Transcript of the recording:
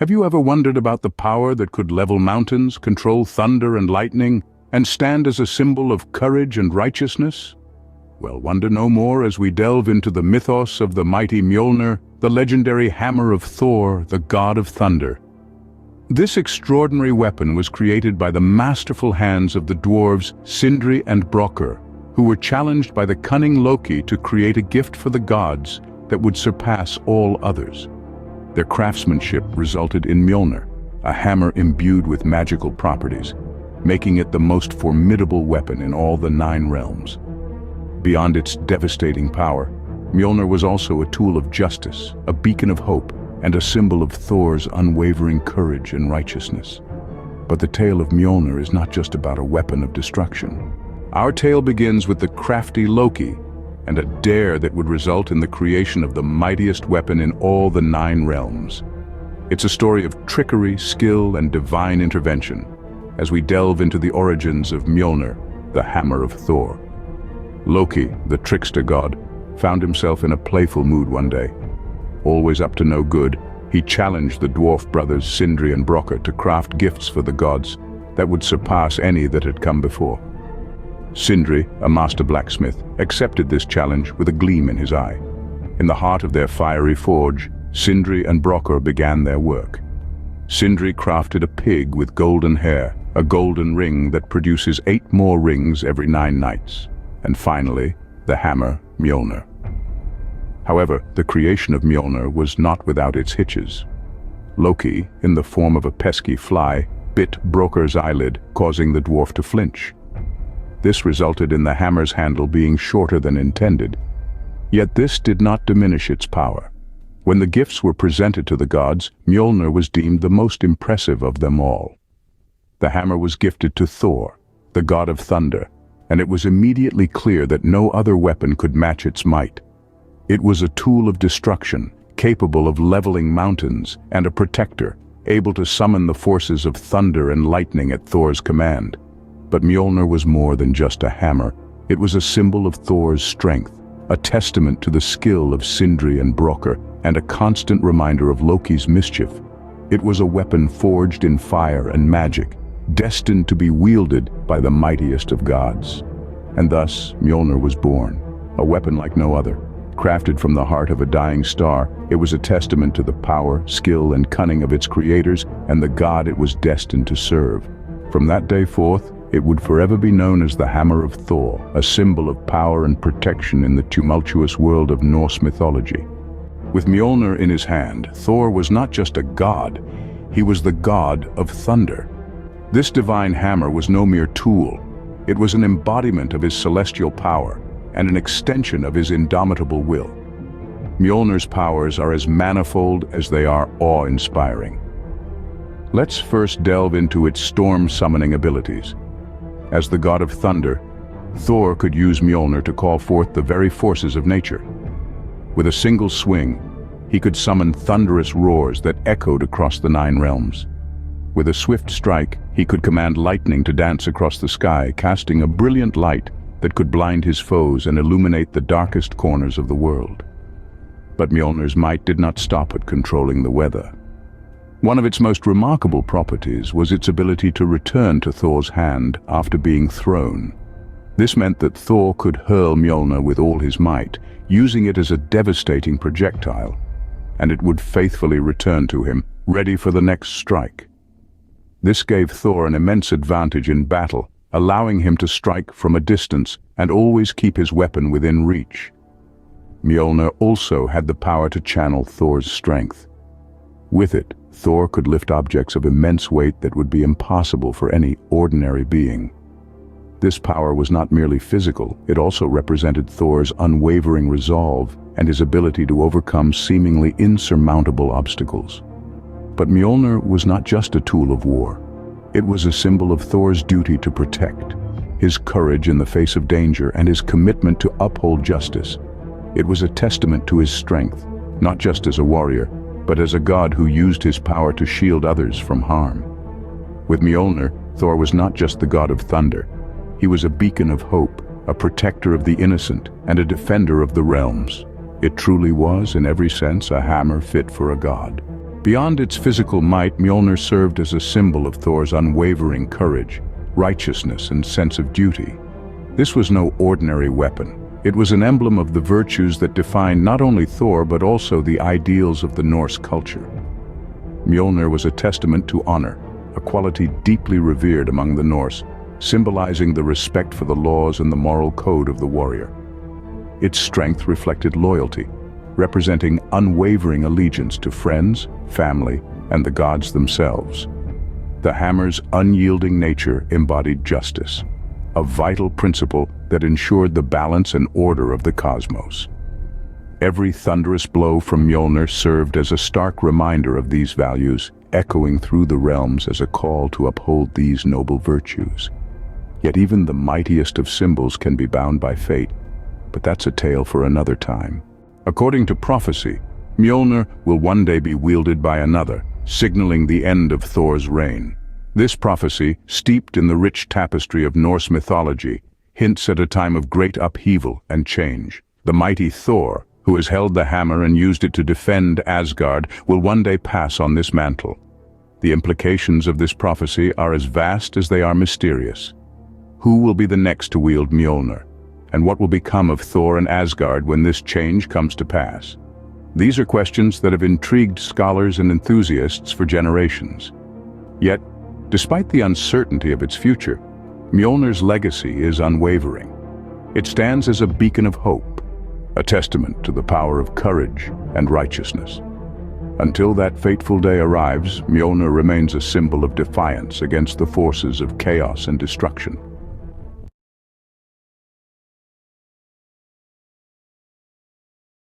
Have you ever wondered about the power that could level mountains, control thunder and lightning, and stand as a symbol of courage and righteousness? Well, wonder no more as we delve into the mythos of the mighty Mjolnir, the legendary hammer of Thor, the god of thunder. This extraordinary weapon was created by the masterful hands of the dwarves Sindri and Brokkr, who were challenged by the cunning Loki to create a gift for the gods that would surpass all others. Their craftsmanship resulted in Mjolnir, a hammer imbued with magical properties, making it the most formidable weapon in all the 9 realms. Beyond its devastating power, Mjolnir was also a tool of justice, a beacon of hope, and a symbol of Thor's unwavering courage and righteousness. But the tale of Mjolnir is not just about a weapon of destruction. Our tale begins with the crafty Loki, and a dare that would result in the creation of the mightiest weapon in all the 9 realms. It's a story of trickery, skill, and divine intervention, as we delve into the origins of Mjolnir, the hammer of Thor. Loki, the trickster god, found himself in a playful mood one day. Always up to no good, he challenged the dwarf brothers Sindri and Brokkr to craft gifts for the gods that would surpass any that had come before. Sindri, a master blacksmith, accepted this challenge with a gleam in his eye. In the heart of their fiery forge, Sindri and Brokkr began their work. Sindri crafted a pig with golden hair, a golden ring that produces 8 more rings every 9 nights, and finally, the hammer Mjolnir. However, the creation of Mjolnir was not without its hitches. Loki, in the form of a pesky fly, bit Brokkr's eyelid, causing the dwarf to flinch. This resulted in the hammer's handle being shorter than intended. Yet this did not diminish its power. When the gifts were presented to the gods, Mjolnir was deemed the most impressive of them all. The hammer was gifted to Thor, the god of thunder, and it was immediately clear that no other weapon could match its might. It was a tool of destruction, capable of leveling mountains, and a protector, able to summon the forces of thunder and lightning at Thor's command. But Mjolnir was more than just a hammer. It was a symbol of Thor's strength, a testament to the skill of Sindri and Brokkr, and a constant reminder of Loki's mischief. It was a weapon forged in fire and magic, destined to be wielded by the mightiest of gods. And thus, Mjolnir was born, a weapon like no other. Crafted from the heart of a dying star, it was a testament to the power, skill, and cunning of its creators and the god it was destined to serve. From that day forth, it would forever be known as the Hammer of Thor, a symbol of power and protection in the tumultuous world of Norse mythology. With Mjolnir in his hand, Thor was not just a god, he was the god of thunder. This divine hammer was no mere tool. It was an embodiment of his celestial power and an extension of his indomitable will. Mjolnir's powers are as manifold as they are awe-inspiring. Let's first delve into its storm-summoning abilities. As the god of thunder, Thor could use Mjolnir to call forth the very forces of nature. With a single swing, he could summon thunderous roars that echoed across the 9 realms. With a swift strike, he could command lightning to dance across the sky, casting a brilliant light that could blind his foes and illuminate the darkest corners of the world. But Mjolnir's might did not stop at controlling the weather. One of its most remarkable properties was its ability to return to Thor's hand after being thrown. This meant that Thor could hurl Mjolnir with all his might, using it as a devastating projectile, and it would faithfully return to him, ready for the next strike. This gave Thor an immense advantage in battle, allowing him to strike from a distance and always keep his weapon within reach. Mjolnir also had the power to channel Thor's strength. With it, Thor could lift objects of immense weight that would be impossible for any ordinary being. This power was not merely physical, it also represented Thor's unwavering resolve and his ability to overcome seemingly insurmountable obstacles. But Mjolnir was not just a tool of war. It was a symbol of Thor's duty to protect, his courage in the face of danger, and his commitment to uphold justice. It was a testament to his strength, not just as a warrior, but as a god who used his power to shield others from harm. With Mjolnir, Thor was not just the god of thunder. He was a beacon of hope, a protector of the innocent, and a defender of the realms. It truly was, in every sense, a hammer fit for a god. Beyond its physical might, Mjolnir served as a symbol of Thor's unwavering courage, righteousness, and sense of duty. This was no ordinary weapon. It was an emblem of the virtues that defined not only Thor but also the ideals of the Norse culture. Mjolnir was a testament to honor, a quality deeply revered among the Norse, symbolizing the respect for the laws and the moral code of the warrior. Its strength reflected loyalty, representing unwavering allegiance to friends, family, and the gods themselves. The hammer's unyielding nature embodied justice, a vital principle that ensured the balance and order of the cosmos. Every thunderous blow from Mjolnir served as a stark reminder of these values, echoing through the realms as a call to uphold these noble virtues. Yet even the mightiest of symbols can be bound by fate, but that's a tale for another time. According to prophecy, Mjolnir will one day be wielded by another, signaling the end of Thor's reign. This prophecy, steeped in the rich tapestry of Norse mythology, hints at a time of great upheaval and change. The mighty Thor, who has held the hammer and used it to defend Asgard, will one day pass on this mantle. The implications of this prophecy are as vast as they are mysterious. Who will be the next to wield Mjolnir? And what will become of Thor and Asgard when this change comes to pass? These are questions that have intrigued scholars and enthusiasts for generations. Yet, despite the uncertainty of its future, Mjolnir's legacy is unwavering. It stands as a beacon of hope, a testament to the power of courage and righteousness. Until that fateful day arrives, Mjolnir remains a symbol of defiance against the forces of chaos and destruction.